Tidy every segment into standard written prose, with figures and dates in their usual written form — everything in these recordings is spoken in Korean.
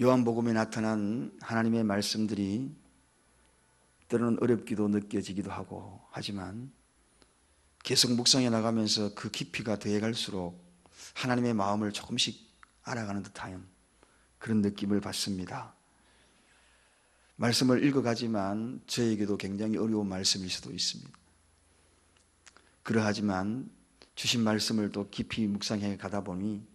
요한복음에 나타난 하나님의 말씀들이 때로는 어렵기도 느껴지기도 하고 하지만 계속 묵상해 나가면서 그 깊이가 더해갈수록 하나님의 마음을 조금씩 알아가는 듯한 그런 느낌을 받습니다. 말씀을 읽어가지만 저에게도 굉장히 어려운 말씀일 수도 있습니다. 그러하지만 주신 말씀을 또 깊이 묵상해 가다 보니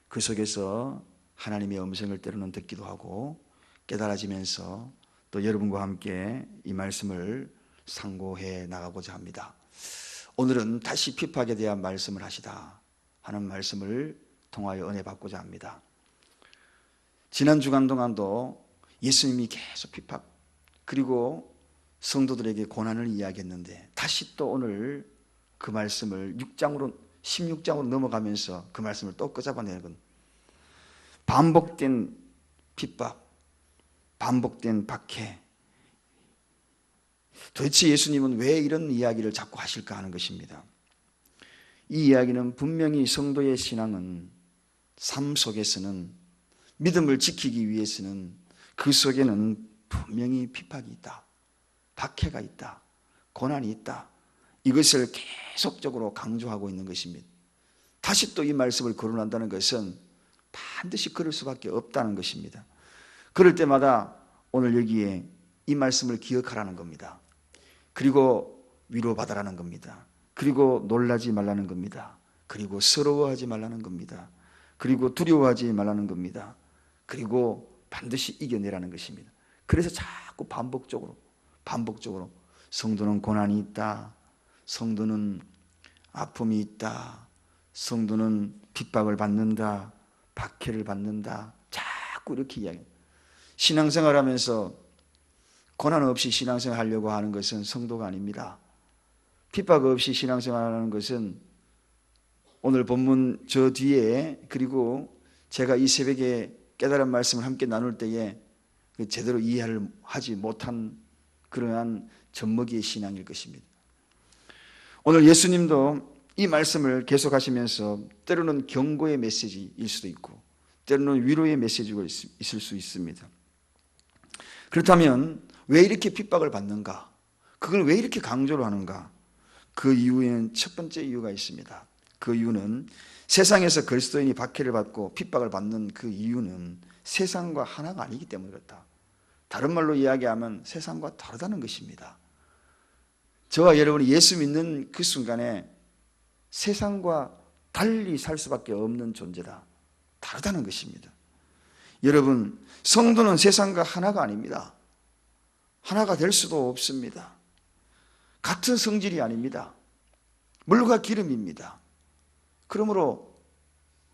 그 속에서 하나님의 음성을 때로는 듣기도 하고 깨달아지면서 또 여러분과 함께 이 말씀을 상고해 나가고자 합니다. 오늘은 다시 핍박에 대한 말씀을 하시다 하는 말씀을 통하여 은혜 받고자 합니다. 지난 주간 동안도 예수님이 계속 핍박 그리고 성도들에게 고난을 이야기했는데 다시 또 오늘 그 말씀을 16장으로 넘어가면서 그 말씀을 또 끄잡아내는 반복된 핍박, 반복된 박해. 도대체 예수님은 왜 이런 이야기를 자꾸 하실까 하는 것입니다. 이 이야기는 분명히 성도의 신앙은 삶 속에서는 믿음을 지키기 위해서는 그 속에는 분명히 핍박이 있다, 박해가 있다, 고난이 있다. 이것을 계속적으로 강조하고 있는 것입니다. 다시 또 이 말씀을 거론한다는 것은 반드시 그럴 수밖에 없다는 것입니다. 그럴 때마다 오늘 여기에 이 말씀을 기억하라는 겁니다. 그리고 위로받아라는 겁니다. 그리고 놀라지 말라는 겁니다. 그리고 서러워하지 말라는 겁니다. 그리고 두려워하지 말라는 겁니다. 그리고 반드시 이겨내라는 것입니다. 그래서 자꾸 반복적으로 성도는 고난이 있다, 성도는 아픔이 있다, 성도는 핍박을 받는다, 박해를 받는다, 자꾸 이렇게 이야기합니다. 신앙생활하면서 고난 없이 신앙생활 하려고 하는 것은 성도가 아닙니다. 핍박 없이 신앙생활하는 것은 오늘 본문 저 뒤에 그리고 제가 이 새벽에 깨달은 말씀을 함께 나눌 때에 제대로 이해를 하지 못한 그러한 젖먹이의 신앙일 것입니다. 오늘 예수님도 이 말씀을 계속하시면서 때로는 경고의 메시지일 수도 있고 때로는 위로의 메시지가 있을 수 있습니다. 그렇다면 왜 이렇게 핍박을 받는가? 그걸 왜 이렇게 강조를 하는가? 그 이유에는 첫 번째 이유가 있습니다. 그 이유는 세상에서 그리스도인이 박해를 받고 핍박을 받는 그 이유는 세상과 하나가 아니기 때문에 그렇다. 다른 말로 이야기하면 세상과 다르다는 것입니다. 저와 여러분이 예수 믿는 그 순간에 세상과 달리 살 수밖에 없는 존재다. 다르다는 것입니다. 여러분, 성도는 세상과 하나가 아닙니다. 하나가 될 수도 없습니다. 같은 성질이 아닙니다. 물과 기름입니다. 그러므로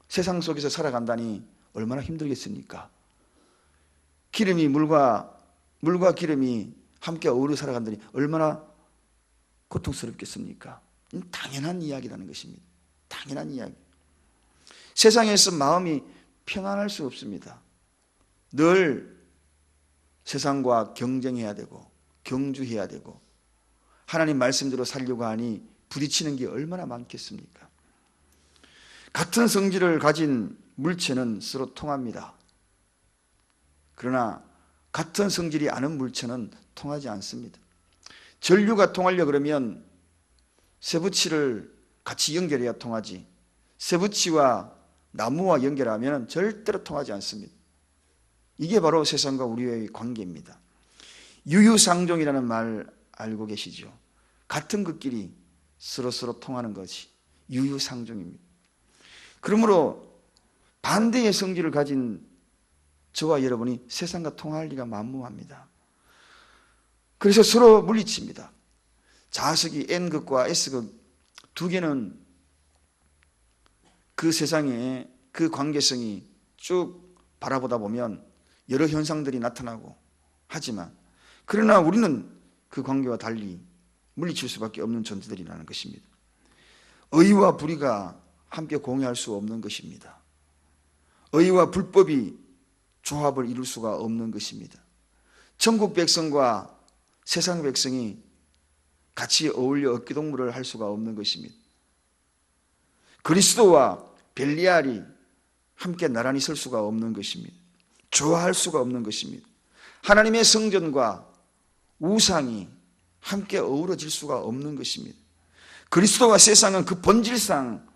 세상 속에서 살아간다니 얼마나 힘들겠습니까? 기름이 물과 기름이 함께 어우러 살아간다니 얼마나 고통스럽겠습니까? 당연한 이야기라는 것입니다. 당연한 이야기. 세상에서 마음이 평안할 수 없습니다. 늘 세상과 경쟁해야 되고 경주해야 되고 하나님 말씀대로 살려고 하니 부딪히는 게 얼마나 많겠습니까? 같은 성질을 가진 물체는 서로 통합니다. 그러나 같은 성질이 아닌 물체는 통하지 않습니다. 전류가 통하려 그러면 쇠붙이를 같이 연결해야 통하지 쇠붙이와 나무와 연결하면 절대로 통하지 않습니다. 이게 바로 세상과 우리의 관계입니다. 유유상종이라는 말 알고 계시죠? 같은 것끼리 서로 통하는 것이 유유상종입니다. 그러므로 반대의 성질을 가진 저와 여러분이 세상과 통할 리가 만무합니다. 그래서 서로 물리칩니다. 자석이 N극과 S극 두 개는 그 세상의 그 관계성이 쭉 바라보다 보면 여러 현상들이 나타나고 하지만 그러나 우리는 그 관계와 달리 물리칠 수밖에 없는 존재들이라는 것입니다. 의와 불의가 함께 공유할 수 없는 것입니다. 의와 불법이 조합을 이룰 수가 없는 것입니다. 천국 백성과 세상 백성이 같이 어울려 어깨동무를 할 수가 없는 것입니다. 그리스도와 벨리알이 함께 나란히 설 수가 없는 것입니다. 좋아할 수가 없는 것입니다. 하나님의 성전과 우상이 함께 어우러질 수가 없는 것입니다. 그리스도와 세상은 그 본질상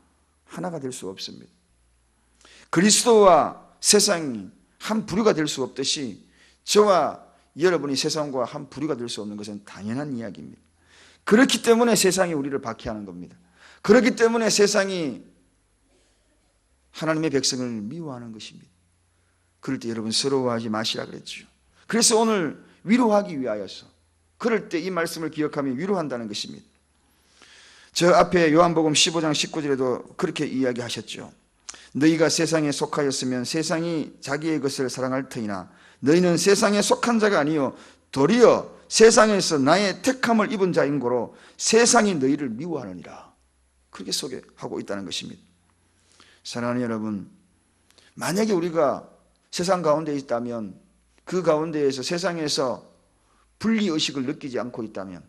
하나가 될 수 없습니다. 그리스도와 세상이 한 부류가 될 수 없듯이 저와 여러분이 세상과 한 부류가 될 수 없는 것은 당연한 이야기입니다. 그렇기 때문에 세상이 우리를 박해하는 겁니다. 그렇기 때문에 세상이 하나님의 백성을 미워하는 것입니다. 그럴 때 여러분 서러워하지 마시라 그랬죠. 그래서 오늘 위로하기 위하여서 그럴 때 이 말씀을 기억하며 위로한다는 것입니다. 저 앞에 요한복음 15장 19절에도 그렇게 이야기하셨죠. 너희가 세상에 속하였으면 세상이 자기의 것을 사랑할 터이나 너희는 세상에 속한 자가 아니요 도리어 세상에서 나의 택함을 입은 자인 고로 세상이 너희를 미워하느니라. 그렇게 소개하고 있다는 것입니다. 사랑하는 여러분, 만약에 우리가 세상 가운데 있다면 그 가운데에서 세상에서 분리의식을 느끼지 않고 있다면,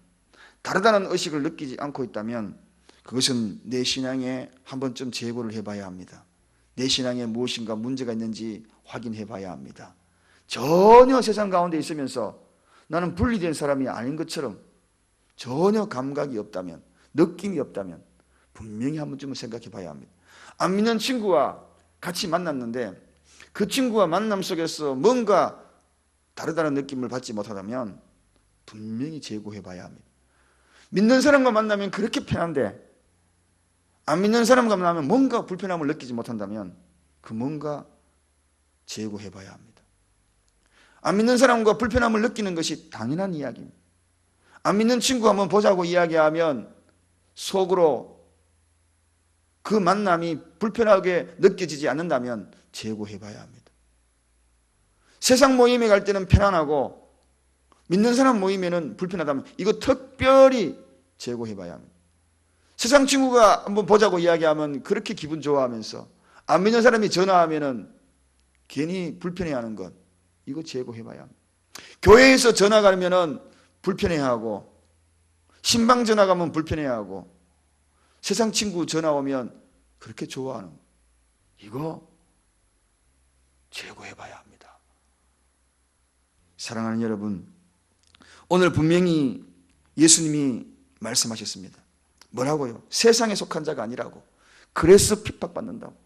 다르다는 의식을 느끼지 않고 있다면 그것은 내 신앙에 한 번쯤 재고를 해봐야 합니다. 내 신앙에 무엇인가 문제가 있는지 확인해 봐야 합니다. 전혀 세상 가운데 있으면서 나는 분리된 사람이 아닌 것처럼 전혀 감각이 없다면, 느낌이 없다면 분명히 한 번쯤은 생각해 봐야 합니다. 안 믿는 친구와 같이 만났는데 그 친구와 만남 속에서 뭔가 다르다는 느낌을 받지 못하다면 분명히 재고해 봐야 합니다. 믿는 사람과 만나면 그렇게 편한데 안 믿는 사람과 만나면 뭔가 불편함을 느끼지 못한다면 그 뭔가 재고해 봐야 합니다. 안 믿는 사람과 불편함을 느끼는 것이 당연한 이야기입니다. 안 믿는 친구 한번 보자고 이야기하면 속으로 그 만남이 불편하게 느껴지지 않는다면 재고해 봐야 합니다. 세상 모임에 갈 때는 편안하고 믿는 사람 모임에는 불편하다면 이거 특별히 재고해 봐야 합니다. 세상 친구가 한번 보자고 이야기하면 그렇게 기분 좋아하면서 안 믿는 사람이 전화하면은 괜히 불편해하는 것, 이거 재고해 봐야 합니다. 교회에서 전화 가면은 불편해하고 신방 전화 가면 불편해하고 세상 친구 전화 오면 그렇게 좋아하는 거, 이거 재고해 봐야 합니다. 사랑하는 여러분, 오늘 분명히 예수님이 말씀하셨습니다. 뭐라고요? 세상에 속한 자가 아니라고. 그래서 핍박받는다고.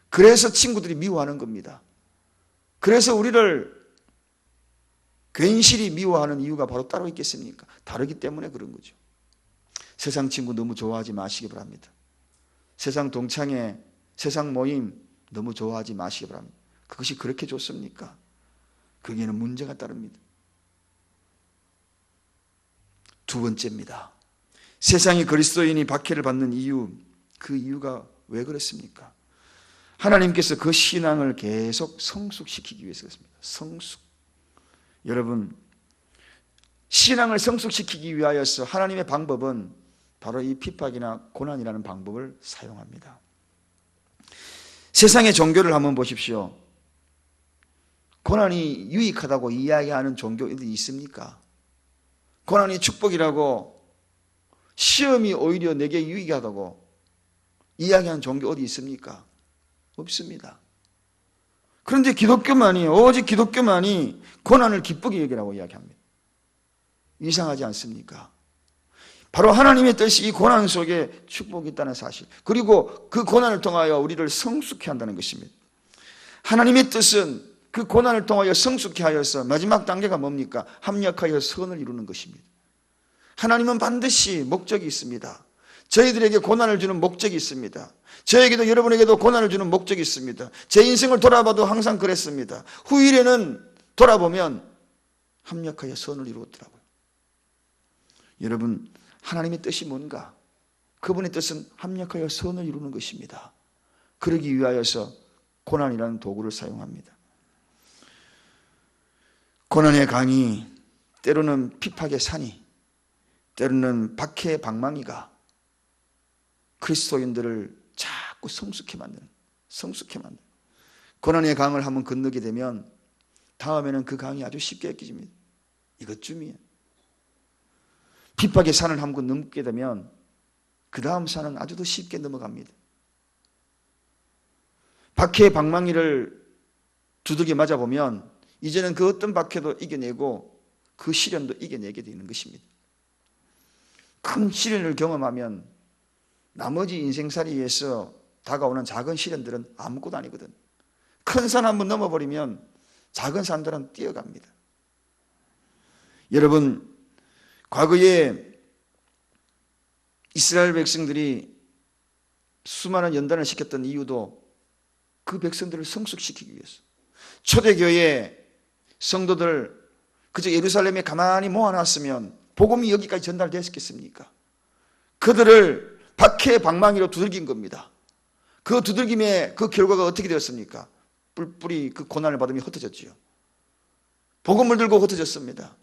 그래서 친구들이 미워하는 겁니다. 그래서 우리를 괜시리 미워하는 이유가 바로 따로 있겠습니까? 다르기 때문에 그런 거죠. 세상 친구 너무 좋아하지 마시기 바랍니다. 세상 동창회, 세상 모임 너무 좋아하지 마시기 바랍니다. 그것이 그렇게 좋습니까? 거기에는 문제가 따릅니다. 두 번째입니다. 세상이 그리스도인이 박해를 받는 이유, 그 이유가 왜 그렇습니까? 하나님께서 그 신앙을 계속 성숙시키기 위해서 그렇습니다. 성숙. 여러분, 신앙을 성숙시키기 위하여서 하나님의 방법은 바로 이 핍박이나 고난이라는 방법을 사용합니다. 세상의 종교를 한번 보십시오. 고난이 유익하다고 이야기하는 종교들이 있습니까? 고난이 축복이라고, 시험이 오히려 내게 유익하다고 이야기하는 종교 어디 있습니까? 없습니다. 그런데 기독교만이, 오직 기독교만이 고난을 기쁘게 여기라고 이야기합니다. 이상하지 않습니까? 바로 하나님의 뜻이 이 고난 속에 축복이 있다는 사실, 그리고 그 고난을 통하여 우리를 성숙케 한다는 것입니다. 하나님의 뜻은 그 고난을 통하여 성숙케 하여서 마지막 단계가 뭡니까? 합력하여 선을 이루는 것입니다. 하나님은 반드시 목적이 있습니다. 저희들에게 고난을 주는 목적이 있습니다. 저에게도 여러분에게도 고난을 주는 목적이 있습니다. 제 인생을 돌아봐도 항상 그랬습니다. 후일에는 돌아보면 합력하여 선을 이루었더라고요. 여러분, 하나님의 뜻이 뭔가? 그분의 뜻은 합력하여 선을 이루는 것입니다. 그러기 위하여서 고난이라는 도구를 사용합니다. 고난의 강이, 때로는 핍박의 산이, 때로는 박해의 방망이가 그리스도인들을 자꾸 성숙해 만드는, 고난의 강을 한번 건너게 되면 다음에는 그 강이 아주 쉽게 껴집니다. 이것쯤이에요. 핍박의 산을 한번 넘게 되면 그 다음 산은 아주 더 쉽게 넘어갑니다. 박해의 방망이를 두들겨 맞아보면 이제는 그 어떤 박해도 이겨내고 그 시련도 이겨내게 되는 것입니다. 큰 시련을 경험하면 나머지 인생살이에서 다가오는 작은 시련들은 아무것도 아니거든. 큰 산 한번 넘어버리면 작은 산들은 뛰어갑니다. 여러분, 과거에 이스라엘 백성들이 수많은 연단을 시켰던 이유도 그 백성들을 성숙시키기 위해서. 초대교회 성도들 그저 예루살렘에 가만히 모아놨으면 복음이 여기까지 전달됐겠습니까? 그들을 박해 방망이로 두들긴 겁니다. 그 두들김의 그 결과가 어떻게 되었습니까? 뿔뿔이 그 고난을 받으며 흩어졌지요. 복음을 들고 흩어졌습니다.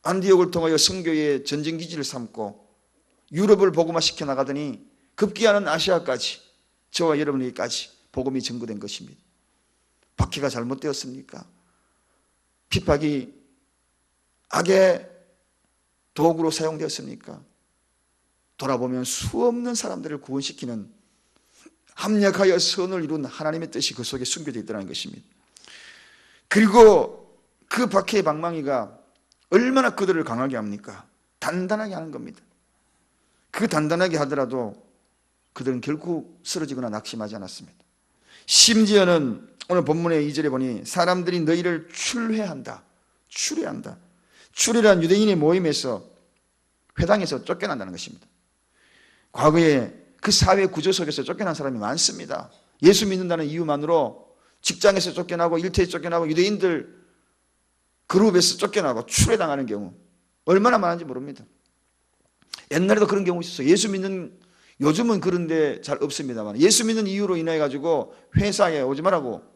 안디옥을 통하여 선교의 전쟁기지를 삼고 유럽을 복음화시켜 나가더니 급기야는 아시아까지, 저와 여러분에게까지 복음이 전거된 것입니다. 박해가 잘못되었습니까? 핍박이 악의 도구로 사용되었습니까? 돌아보면 수없는 사람들을 구원시키는 합력하여 선을 이룬 하나님의 뜻이 그 속에 숨겨져 있다는 것입니다. 그리고 그 박해의 방망이가 얼마나 그들을 강하게 합니까? 단단하게 하는 겁니다. 그 단단하게 하더라도 그들은 결코 쓰러지거나 낙심하지 않았습니다. 심지어는 오늘 본문의 2절에 보니 사람들이 너희를 추례한다. 추례란 유대인의 모임에서, 회당에서 쫓겨난다는 것입니다. 과거에 그 사회 구조 속에서 쫓겨난 사람이 많습니다. 예수 믿는다는 이유만으로 직장에서 쫓겨나고 일터에서 쫓겨나고 유대인들 그룹에서 쫓겨나고 추례당하는 경우 얼마나 많은지 모릅니다. 옛날에도 그런 경우 있었어요. 예수 믿는, 요즘은 그런데 잘 없습니다만 예수 믿는 이유로 인해 가지고 회사에 오지 말라고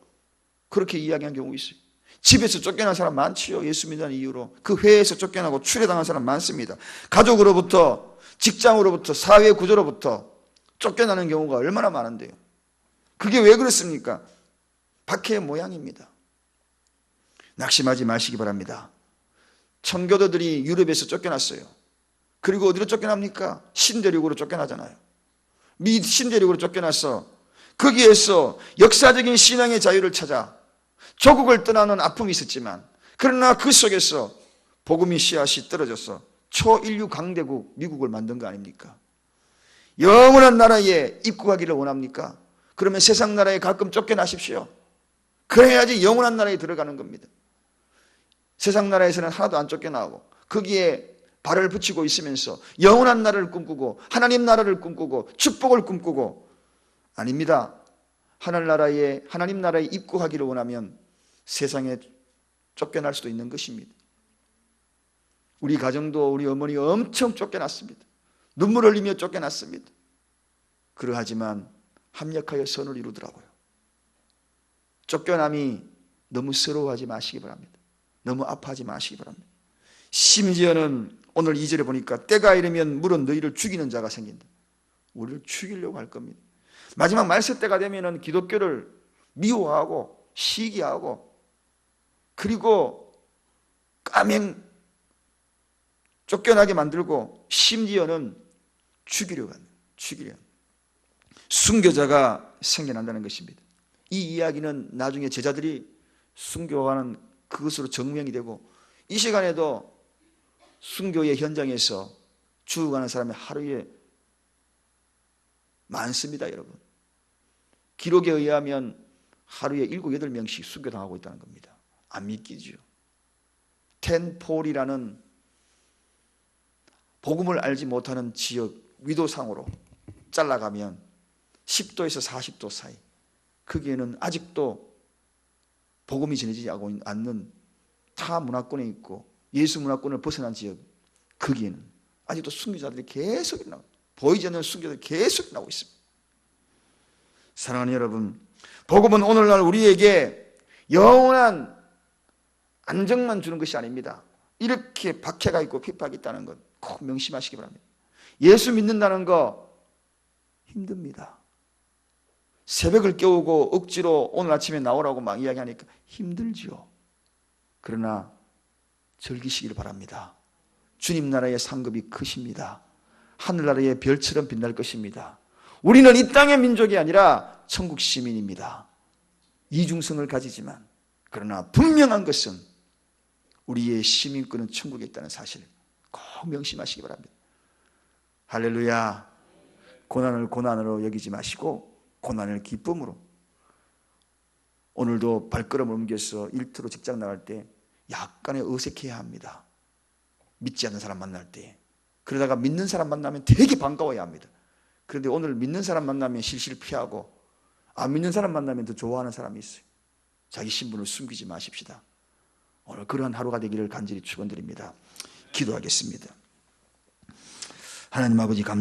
그렇게 이야기한 경우 있어요. 집에서 쫓겨난 사람 많지요. 예수 믿는 이유로 그 회에서 쫓겨나고 추례당한 사람 많습니다. 가족으로부터, 직장으로부터, 사회 구조로부터 쫓겨나는 경우가 얼마나 많은데요. 그게 왜 그렇습니까? 박해의 모양입니다. 낙심하지 마시기 바랍니다. 청교도들이 유럽에서 쫓겨났어요. 그리고 어디로 쫓겨납니까? 신대륙으로 쫓겨나잖아요. 미 신대륙으로 쫓겨나서 거기에서 역사적인 신앙의 자유를 찾아 조국을 떠나는 아픔이 있었지만, 그러나 그 속에서 복음의 씨앗이 떨어져서 초인류 강대국 미국을 만든 거 아닙니까? 영원한 나라에 입국하기를 원합니까? 그러면 세상 나라에 가끔 쫓겨나십시오. 그래야지 영원한 나라에 들어가는 겁니다. 세상 나라에서는 하나도 안 쫓겨나고 거기에 발을 붙이고 있으면서 영원한 나라를 꿈꾸고 하나님 나라를 꿈꾸고 축복을 꿈꾸고, 아닙니다. 하늘나라에, 하나님 나라에 입국하기를 원하면 세상에 쫓겨날 수도 있는 것입니다. 우리 가정도 우리 어머니 엄청 쫓겨났습니다. 눈물 흘리며 쫓겨났습니다. 그러하지만 합력하여 선을 이루더라고요. 쫓겨남이 너무 서러워하지 마시기 바랍니다. 너무 아파하지 마시기 바랍니다. 심지어는 오늘 2절에 보니까 때가 이르면 물은 너희를 죽이는 자가 생긴다. 우리를 죽이려고 할 겁니다. 마지막 말세 때가 되면은 기독교를 미워하고 시기하고 그리고 까맹 쫓겨나게 만들고 심지어는 죽이려고 합니다. 죽이려. 순교자가 생겨난다는 것입니다. 이 이야기는 나중에 제자들이 순교하는 그것으로 증명이 되고, 이 시간에도 순교의 현장에서 죽어가는 사람이 하루에 많습니다, 여러분. 기록에 의하면 하루에 7, 8명씩 순교당하고 있다는 겁니다. 안 믿기죠. 텐폴이라는 복음을 알지 못하는 지역 위도상으로 잘라가면 10도에서 40도 사이, 거기에는 아직도 복음이 전해지지 않는 타 문화권에 있고 예수 문화권을 벗어난 지역, 거기에는 아직도 순교자들이 계속 나오고, 보이지 않는 순교자들이 계속 나오고 있습니다. 사랑하는 여러분, 복음은 오늘날 우리에게 영원한 안정만 주는 것이 아닙니다. 이렇게 박해가 있고 핍박이 있다는 것 꼭 명심하시기 바랍니다. 예수 믿는다는 거 힘듭니다. 새벽을 깨우고 억지로 오늘 아침에 나오라고 막 이야기하니까 힘들지요. 그러나 즐기시기를 바랍니다. 주님 나라의 상급이 크십니다. 하늘나라의 별처럼 빛날 것입니다. 우리는 이 땅의 민족이 아니라 천국 시민입니다. 이중성을 가지지만 그러나 분명한 것은 우리의 시민권은 천국에 있다는 사실을 꼭 명심하시기 바랍니다. 할렐루야. 고난을 고난으로 여기지 마시고 고난을 기쁨으로. 오늘도 발걸음을 옮겨서 일터로 직장 나갈 때 약간의 어색해야 합니다. 믿지 않는 사람 만날 때. 그러다가 믿는 사람 만나면 되게 반가워야 합니다. 그런데 오늘 믿는 사람 만나면 실실 피하고 안 믿는 사람 만나면 더 좋아하는 사람이 있어요. 자기 신분을 숨기지 마십시다. 오늘 그러한 하루가 되기를 간절히 축원드립니다. 기도하겠습니다. 하나님 아버지 감사합니다.